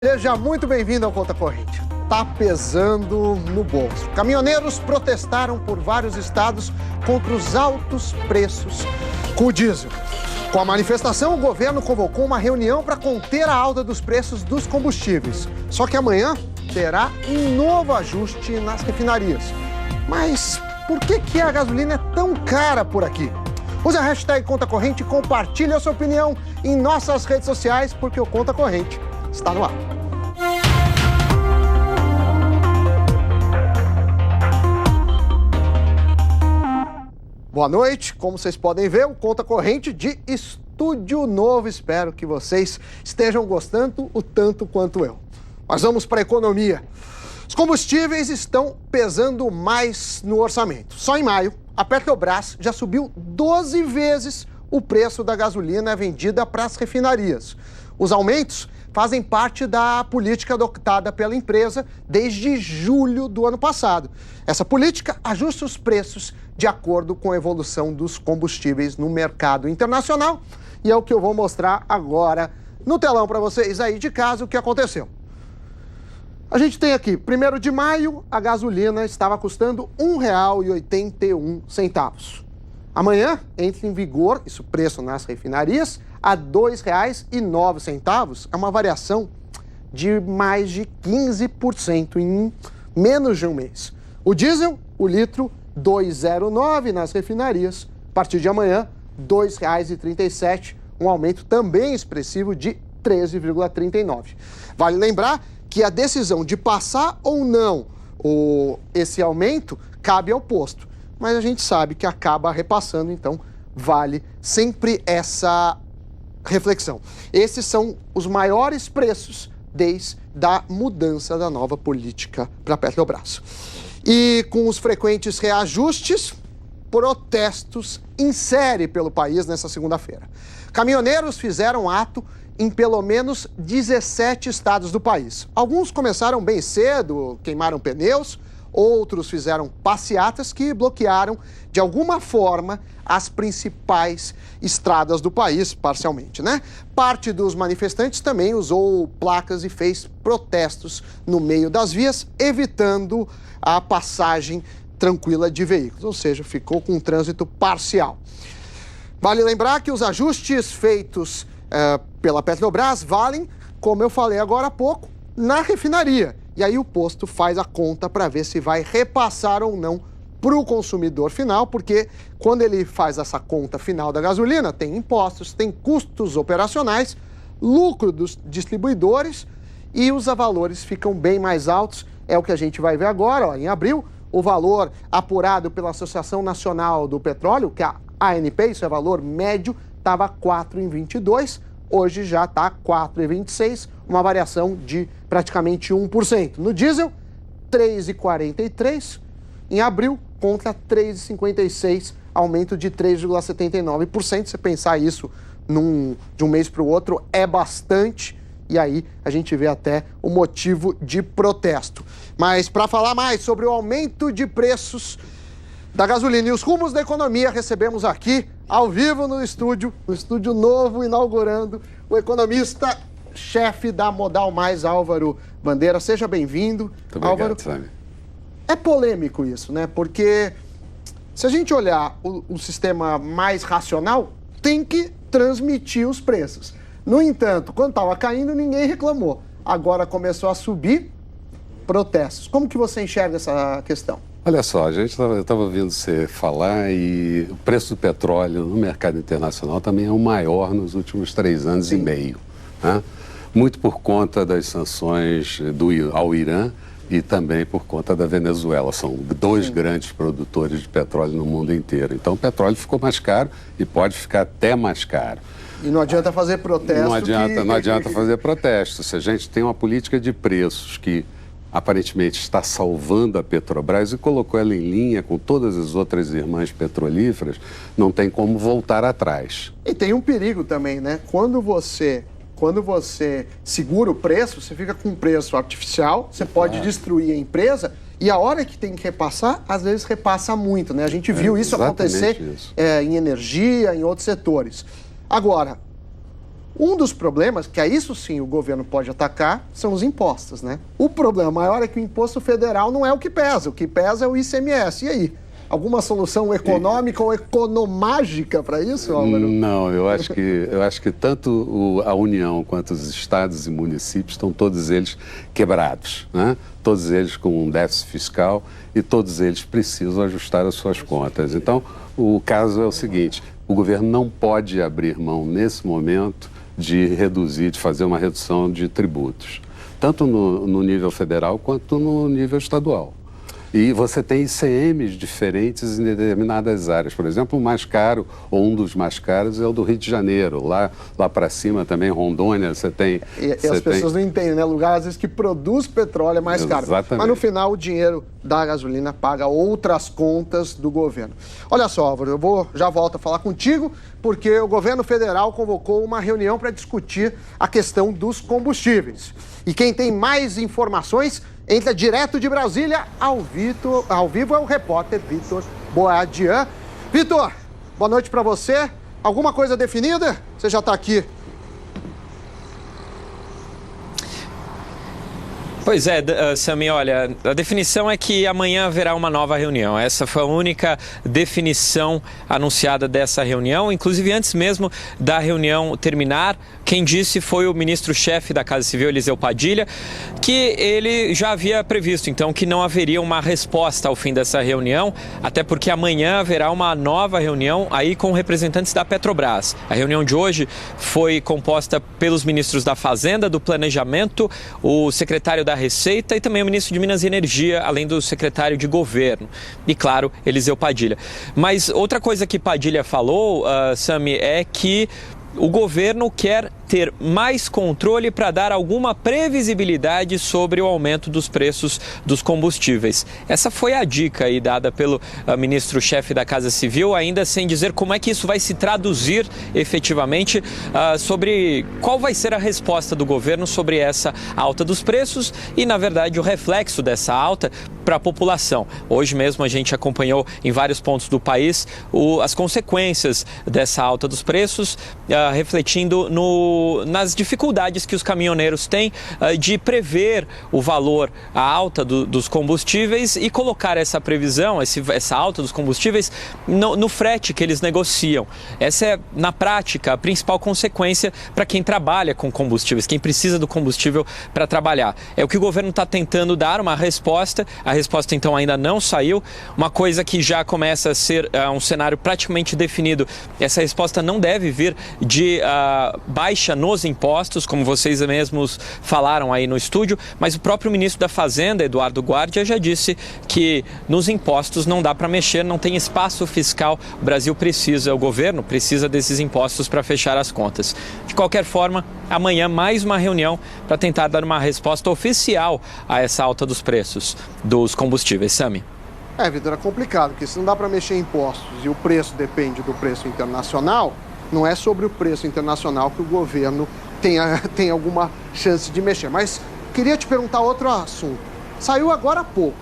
Seja muito bem-vindo ao Conta Corrente. Tá pesando no bolso. Caminhoneiros protestaram por vários estados contra os altos preços com o diesel. Com a manifestação, o governo convocou uma reunião para conter a alta dos preços dos combustíveis. Só que amanhã terá um novo ajuste nas refinarias. Mas por que a gasolina é tão cara por aqui? Use a hashtag Conta Corrente e compartilhe a sua opinião em nossas redes sociais, porque o Conta Corrente está no ar. Boa noite, como vocês podem ver, o Conta Corrente de estúdio novo. Espero que vocês estejam gostando o tanto quanto eu. Mas vamos para a economia. Os combustíveis estão pesando mais no orçamento. Só em maio, a Petrobras já subiu 12 vezes o preço da gasolina vendida para as refinarias. Os aumentos fazem parte da política adotada pela empresa desde julho do ano passado. Essa política ajusta os preços de acordo com a evolução dos combustíveis no mercado internacional. E é o que eu vou mostrar agora no telão para vocês aí de casa o que aconteceu. A gente tem aqui, 1º de maio, a gasolina estava custando R$ 1,81. Amanhã entra em vigor, isso preço nas refinarias, a R$ 2,09. É uma variação de mais de 15% em menos de um mês. O diesel, o litro, R$ 2,09 nas refinarias. A partir de amanhã, R$ 2,37, um aumento também expressivo de 13,39. Vale lembrar que a decisão de passar ou não esse aumento cabe ao posto. Mas a gente sabe que acaba repassando, então vale sempre essa reflexão. Esses são os maiores preços desde a mudança da nova política para a Petrobras. E com os frequentes reajustes, protestos em série pelo país nessa segunda-feira. Caminhoneiros fizeram ato em pelo menos 17 estados do país. Alguns começaram bem cedo, queimaram pneus, outros fizeram passeatas que bloquearam, de alguma forma, as principais estradas do país, parcialmente, né? Parte dos manifestantes também usou placas e fez protestos no meio das vias, evitando a passagem tranquila de veículos, ou seja, ficou com um trânsito parcial. Vale lembrar que os ajustes feitos pela Petrobras valem, como eu falei agora há pouco, na refinaria. E aí o posto faz a conta para ver se vai repassar ou não para o consumidor final, porque quando ele faz essa conta final da gasolina, tem impostos, tem custos operacionais, lucro dos distribuidores e os valores ficam bem mais altos. É o que a gente vai ver agora, ó, em abril, o valor apurado pela Associação Nacional do Petróleo, que é a ANP, isso é valor médio, estava R$ 4,22, hoje já está R$ 4,26, uma variação de praticamente 1%. No diesel, R$ 3,43, em abril, contra R$ 3,56, aumento de 3,79%. Se pensar isso de um mês para o outro, é bastante, e aí a gente vê até o motivo de protesto. Mas para falar mais sobre o aumento de preços da gasolina e os rumos da economia, recebemos aqui, ao vivo no estúdio novo, inaugurando, o economista-chefe da Modal Mais, Álvaro Bandeira. Seja bem-vindo. Muito obrigado, Álvaro. Sami. É polêmico isso, né? Porque se a gente olhar o sistema mais racional, tem que transmitir os preços. No entanto, quando estava caindo, ninguém reclamou. Agora começou a subir, protestos. Como que você enxerga essa questão? Olha só, eu estava ouvindo você falar e o preço do petróleo no mercado internacional também é o maior nos últimos 3 anos e meio. Né? Muito por conta das sanções ao Irã e também por conta da Venezuela. São 2 grandes produtores de petróleo no mundo inteiro. Então o petróleo ficou mais caro e pode ficar até mais caro. E não adianta fazer protesto. Não adianta fazer protesto. Se a gente tem uma política de preços que aparentemente está salvando a Petrobras e colocou ela em linha com todas as outras irmãs petrolíferas, não tem como voltar atrás. E tem um perigo também, né? Quando você segura o preço, você fica com um preço artificial, você pode destruir a empresa e a hora que tem que repassar, às vezes repassa muito, né? A gente viu isso acontecer em energia, em outros setores. Agora, Um dos problemas, que é isso sim o governo pode atacar, são os impostos, né? O problema maior é que o imposto federal não é o que pesa é o ICMS. E aí? Alguma solução econômica ou economágica para isso, Álvaro? Não, eu acho que tanto a União quanto os estados e municípios estão todos eles quebrados, né? Todos eles com um déficit fiscal e todos eles precisam ajustar as suas contas. Então, o caso é o seguinte, o governo não pode abrir mão nesse momento de reduzir, de fazer uma redução de tributos, tanto no nível federal quanto no nível estadual. E você tem ICMs diferentes em determinadas áreas. Por exemplo, o mais caro, ou um dos mais caros, é o do Rio de Janeiro. Lá para cima também, Rondônia, você tem... E as pessoas não entendem, né? Lugar, às vezes, que produz petróleo é mais caro. Exatamente. Mas, no final, o dinheiro da gasolina paga outras contas do governo. Olha só, Álvaro, já volto a falar contigo, porque o governo federal convocou uma reunião para discutir a questão dos combustíveis. E quem tem mais informações... entra direto de Brasília, ao vivo é o repórter Vitor Boadian. Vitor, boa noite para você. Alguma coisa definida? Você já está aqui. Pois é, Sami, olha, a definição é que amanhã haverá uma nova reunião. Essa foi a única definição anunciada dessa reunião, inclusive antes mesmo da reunião terminar. Quem disse foi o ministro-chefe da Casa Civil, Eliseu Padilha, que ele já havia previsto, então, que não haveria uma resposta ao fim dessa reunião, até porque amanhã haverá uma nova reunião aí com representantes da Petrobras. A reunião de hoje foi composta pelos ministros da Fazenda, do Planejamento, o secretário da Receita e também o ministro de Minas e Energia, além do secretário de Governo. E, claro, Eliseu Padilha. Mas outra coisa que Padilha falou, Sami, é que o governo quer ter mais controle para dar alguma previsibilidade sobre o aumento dos preços dos combustíveis. Essa foi a dica aí dada pelo ministro-chefe da Casa Civil, ainda sem dizer como é que isso vai se traduzir efetivamente sobre qual vai ser a resposta do governo sobre essa alta dos preços e, na verdade, o reflexo dessa alta para a população. Hoje mesmo a gente acompanhou em vários pontos do país as consequências dessa alta dos preços, refletindo nas dificuldades que os caminhoneiros têm de prever o valor, a alta dos combustíveis e colocar essa previsão, essa alta dos combustíveis no frete que eles negociam. Essa é, na prática, a principal consequência para quem trabalha com combustíveis, quem precisa do combustível para trabalhar. É o que o governo está tentando dar uma resposta, a resposta então ainda não saiu, uma coisa que já começa a ser um cenário praticamente definido. Essa resposta não deve vir de baixa nos impostos, como vocês mesmos falaram aí no estúdio, mas o próprio ministro da Fazenda, Eduardo Guardia, já disse que nos impostos não dá para mexer, não tem espaço fiscal. O Brasil precisa, o governo precisa desses impostos para fechar as contas. De qualquer forma, amanhã mais uma reunião para tentar dar uma resposta oficial a essa alta dos preços dos combustíveis. Sami. Vitor, é complicado, porque se não dá para mexer em impostos e o preço depende do preço internacional, não é sobre o preço internacional que o governo tem alguma chance de mexer. Mas queria te perguntar outro assunto. Saiu agora há pouco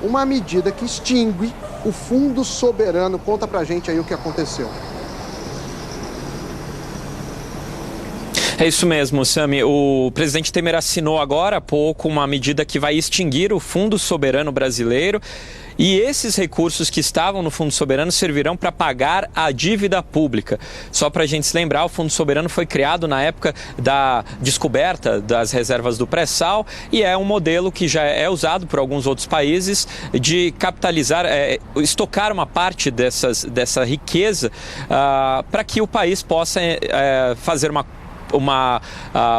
uma medida que extingue o Fundo Soberano. Conta pra gente aí o que aconteceu. É isso mesmo, Sami. O presidente Temer assinou agora há pouco uma medida que vai extinguir o Fundo Soberano Brasileiro. E esses recursos que estavam no Fundo Soberano servirão para pagar a dívida pública. Só para a gente se lembrar, o Fundo Soberano foi criado na época da descoberta das reservas do pré-sal e é um modelo que já é usado por alguns outros países de capitalizar, estocar uma parte dessa riqueza para que o país possa fazer uma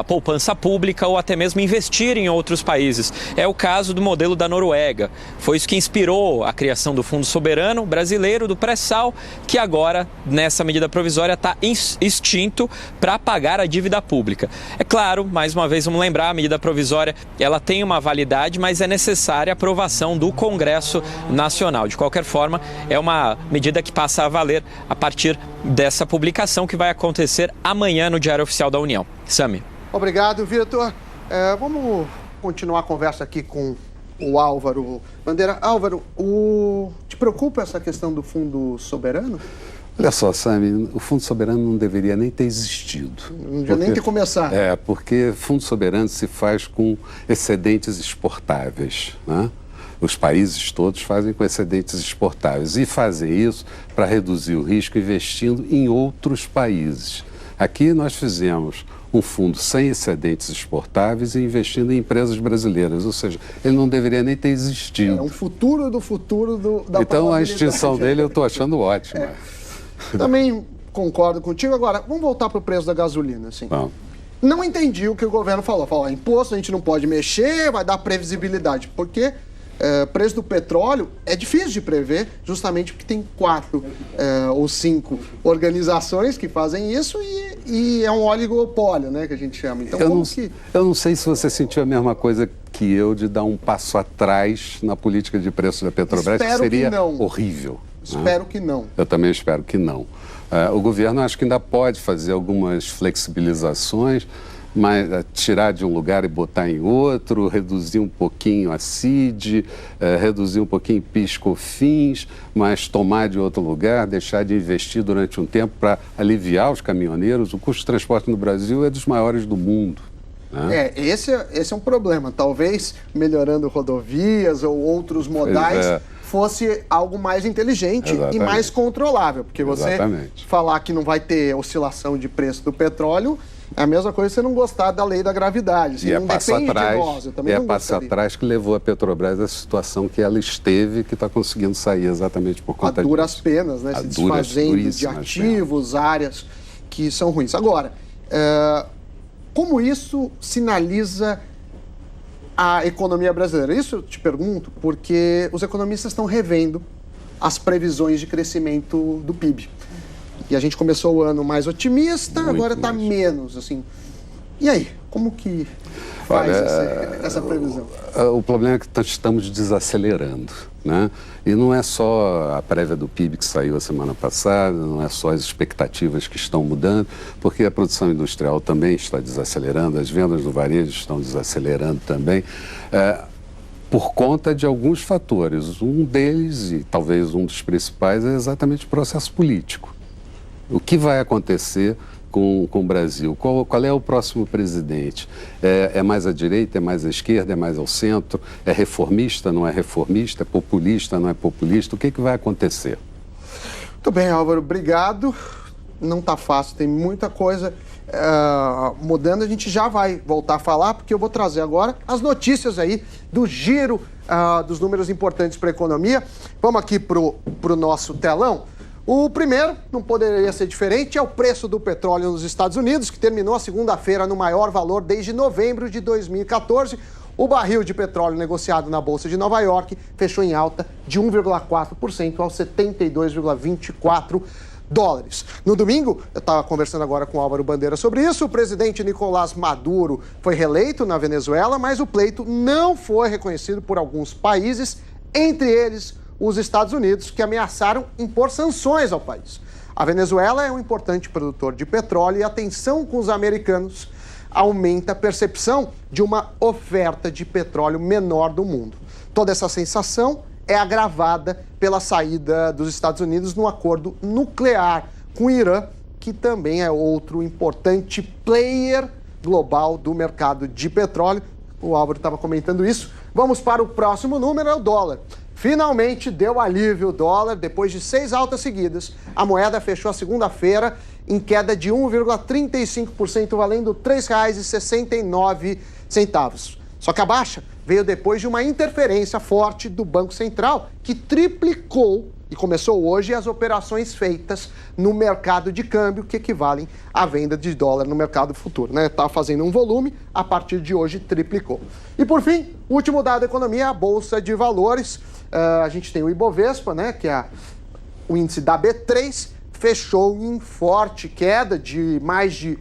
poupança pública ou até mesmo investir em outros países. É o caso do modelo da Noruega. Foi isso que inspirou a criação do Fundo Soberano Brasileiro do pré-sal, que agora, nessa medida provisória, está extinto para pagar a dívida pública. É claro, mais uma vez, vamos lembrar, a medida provisória ela tem uma validade, mas é necessária a aprovação do Congresso Nacional. De qualquer forma, é uma medida que passa a valer a partir dessa publicação que vai acontecer amanhã no Diário Oficial da União. Sami. Obrigado, Vitor. Vamos continuar a conversa aqui com o Álvaro Bandeira. Álvaro, te preocupa essa questão do Fundo Soberano? Olha só, Sami, o Fundo Soberano não deveria nem ter existido. Não devia nem ter começado. Porque Fundo Soberano se faz com excedentes exportáveis, né? Os países todos fazem com excedentes exportáveis e fazem isso para reduzir o risco investindo em outros países. Aqui nós fizemos um fundo sem excedentes exportáveis e investindo em empresas brasileiras, ou seja, ele não deveria nem ter existido. É um futuro da Então a extinção dele eu estou achando ótima. Também concordo contigo. Agora, vamos voltar para o preço da gasolina. Assim. Não entendi o que o governo falou. Falou, imposto a gente não pode mexer, vai dar previsibilidade. Porque preço do petróleo é difícil de prever, justamente porque tem 4 ou 5 organizações que fazem isso e é um oligopólio, né, que a gente chama. Então, eu não sei se você sentiu a mesma coisa que eu de dar um passo atrás na política de preço da Petrobras, que seria horrível. Espero que não. Eu também espero que não. O governo acho que ainda pode fazer algumas flexibilizações, mas tirar de um lugar e botar em outro, reduzir um pouquinho a CID, reduzir um pouquinho PIS/COFINS, mas tomar de outro lugar, deixar de investir durante um tempo para aliviar os caminhoneiros. O custo de transporte no Brasil é dos maiores do mundo. Né? Esse é um problema. Talvez melhorando rodovias ou outros modais fosse algo mais inteligente e mais controlável. Porque você falar que não vai ter oscilação de preço do petróleo é a mesma coisa que você não gostar da lei da gravidade. Assim, não depende de nós. Eu também não passo atrás que levou a Petrobras à situação que ela esteve, que está conseguindo sair exatamente por conta disso. A duras penas, né? Se desfazendo de ativos, áreas que são ruins. Agora, como isso sinaliza a economia brasileira? Isso eu te pergunto porque os economistas estão revendo as previsões de crescimento do PIB. E a gente começou o ano mais otimista, agora está menos, assim. E aí, como que faz essa previsão? O problema é que estamos desacelerando, né? E não é só a prévia do PIB que saiu a semana passada, não é só as expectativas que estão mudando, porque a produção industrial também está desacelerando, as vendas do varejo estão desacelerando também, por conta de alguns fatores. Um deles, e talvez um dos principais, é exatamente o processo político. O que vai acontecer com o Brasil? Qual é o próximo presidente? É mais à direita, é mais à esquerda, é mais ao centro? É reformista, não é reformista? É populista, não é populista? O que vai acontecer? Muito bem, Álvaro, obrigado. Não está fácil, tem muita coisa mudando. A gente já vai voltar a falar, porque eu vou trazer agora as notícias aí do giro dos números importantes para a economia. Vamos aqui para o nosso telão. O primeiro, não poderia ser diferente, é o preço do petróleo nos Estados Unidos, que terminou a segunda-feira no maior valor desde novembro de 2014. O barril de petróleo negociado na Bolsa de Nova York fechou em alta de 1,4% aos 72,24 dólares. No domingo, eu estava conversando agora com o Álvaro Bandeira sobre isso, o presidente Nicolás Maduro foi reeleito na Venezuela, mas o pleito não foi reconhecido por alguns países, entre eles os Estados Unidos, que ameaçaram impor sanções ao país. A Venezuela é um importante produtor de petróleo e a tensão com os americanos aumenta a percepção de uma oferta de petróleo menor do mundo. Toda essa sensação é agravada pela saída dos Estados Unidos no acordo nuclear com o Irã, que também é outro importante player global do mercado de petróleo. O Álvaro estava comentando isso. Vamos para o próximo número, é o dólar. Finalmente deu alívio o dólar, depois de 6 altas seguidas. A moeda fechou a segunda-feira em queda de 1,35%, valendo R$ 3,69. Só que a baixa veio depois de uma interferência forte do Banco Central, que triplicou e começou hoje as operações feitas no mercado de câmbio, que equivalem à venda de dólar no mercado futuro, né? Está fazendo um volume, a partir de hoje triplicou. E por fim, o último dado da economia, a Bolsa de Valores. A gente tem o Ibovespa, né, que é o índice da B3, fechou em forte queda de mais de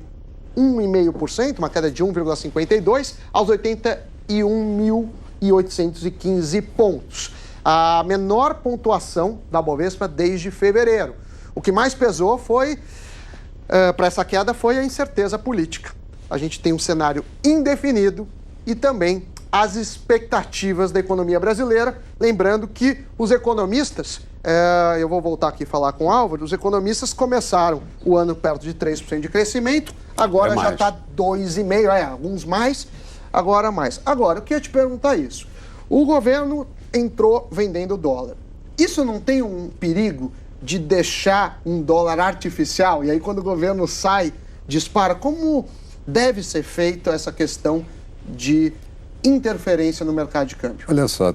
1,5%, uma queda de 1,52% aos 81.815 pontos. A menor pontuação da Bovespa desde fevereiro. O que mais pesou para essa queda foi a incerteza política. A gente tem um cenário indefinido e também as expectativas da economia brasileira. Lembrando que os economistas, eu vou voltar aqui a falar com o Álvaro, os economistas começaram o ano perto de 3% de crescimento, agora já está 2,5%, alguns mais, agora mais. Agora, eu queria te perguntar isso. O governo entrou vendendo dólar. Isso não tem um perigo de deixar um dólar artificial? E aí, quando o governo sai, dispara. Como deve ser feita essa questão de interferência no mercado de câmbio? Olha só,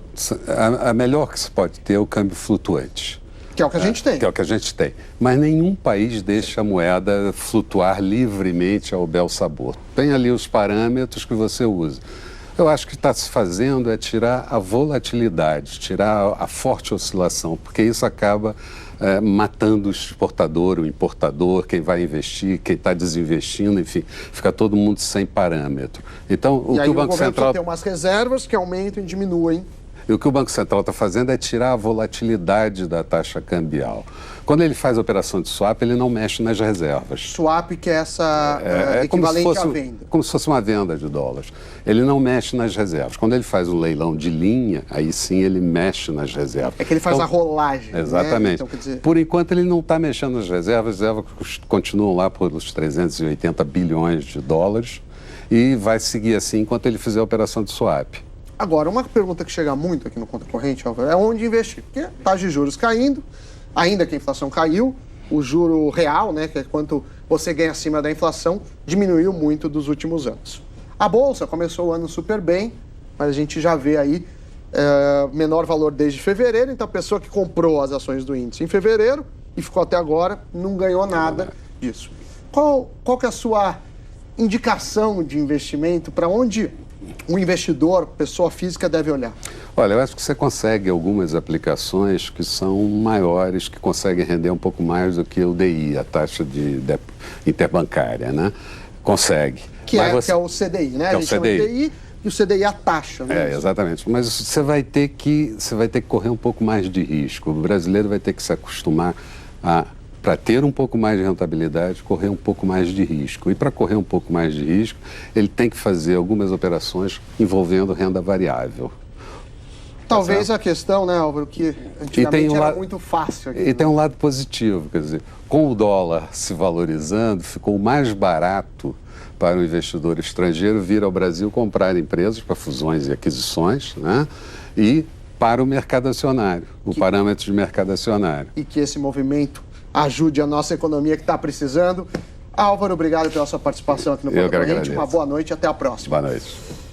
a melhor que se pode ter é o câmbio flutuante. Que é o que a gente tem. Que é o que a gente tem. Mas nenhum país deixa a moeda flutuar livremente ao bel sabor. Tem ali os parâmetros que você usa. Eu acho que o que está se fazendo é tirar a volatilidade, tirar a forte oscilação, porque isso acaba matando o exportador, o importador, quem vai investir, quem está desinvestindo, enfim, fica todo mundo sem parâmetro. Então, o que o Banco Central tem umas reservas que aumentam e diminuem. E o que o Banco Central está fazendo é tirar a volatilidade da taxa cambial. Quando ele faz a operação de swap, ele não mexe nas reservas. Swap, que é essa equivalente à venda. Como se fosse uma venda de dólares. Ele não mexe nas reservas. Quando ele faz um leilão de linha, aí sim ele mexe nas reservas. É que ele faz a rolagem. Exatamente. Né? Então, quer dizer... Por enquanto ele não está mexendo nas reservas. As reservas continuam lá por uns 380 bilhões de dólares e vai seguir assim enquanto ele fizer a operação de swap. Agora, uma pergunta que chega muito aqui no Conta Corrente, Álvaro, é onde investir. Porque taxa de juros caindo, ainda que a inflação caiu, o juro real, né, que é quanto você ganha acima da inflação, diminuiu muito dos últimos anos. A Bolsa começou o ano super bem, mas a gente já vê aí menor valor desde fevereiro, então a pessoa que comprou as ações do índice em fevereiro e ficou até agora, não ganhou nada disso. Qual que é a sua indicação de investimento, para onde um investidor, pessoa física, deve olhar? Olha, eu acho que você consegue algumas aplicações que são maiores, que conseguem render um pouco mais do que o DI, a taxa de interbancária, né? Consegue. Que é o CDI, né? Que a gente chama de DI e o CDI é a taxa, né? Exatamente. Mas você vai ter que correr um pouco mais de risco. O brasileiro vai ter que se acostumar para ter um pouco mais de rentabilidade, correr um pouco mais de risco. E para correr um pouco mais de risco, ele tem que fazer algumas operações envolvendo renda variável. Talvez a questão, né, Álvaro, que antigamente era muito fácil. Aqui, tem um lado positivo, quer dizer, com o dólar se valorizando, ficou mais barato para o investidor estrangeiro vir ao Brasil comprar empresas para fusões e aquisições, né? E para o mercado acionário, o parâmetro de mercado acionário. E que esse movimento ajude a nossa economia que está precisando. Álvaro, obrigado pela sua participação aqui no Conta Corrente. Uma boa noite e até a próxima. Boa noite.